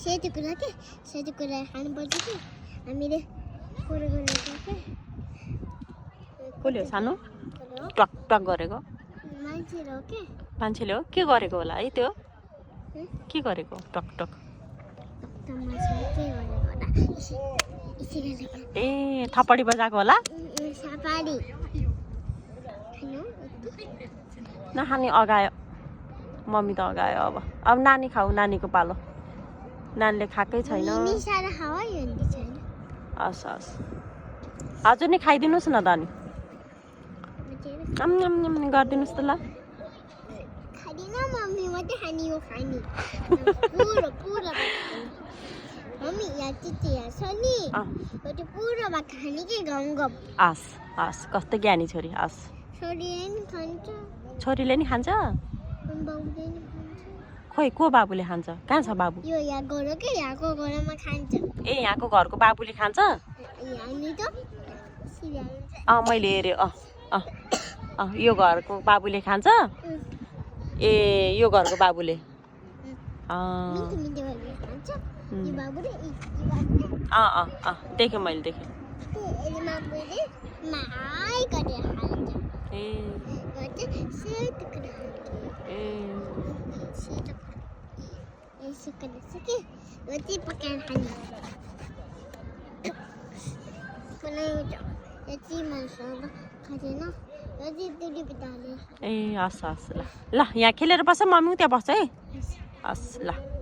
सेतो कुरा के सेतो कुरा खानुपर्छ कि हामीले कुरो गर्नुपर्छ के कसले सानो टक टक गरेको मान्छे हो के मान्छेले हो के गरेको होला है त्यो के गरेको टक टक ए थप्पडी बजाएको होला नखाने अगायो मम्मी त अगायो अब नानी खाऊ नानीको पालो नानीले खाएकै छैन हस् हस् हजुर नि खाइदिनुहोस् न त अनि गरिदिनुहोस् त ल हस् हस् कस्तो ज्ञानी छोरी हस् छोरीले नि खान्छ खोइ को बाबुले खान्छ कहाँ छ बाबु ए यहाँको घरको बाबुले खान्छ मैले हेरेँ यो घरको बाबुले खान्छ ए यो घरको बाबुले देखेँ मैले देखेँ ए हस् हस् ल ल यहाँ खेलेर बस्छ मम्मी त्यहाँ बस्छ है हस् ल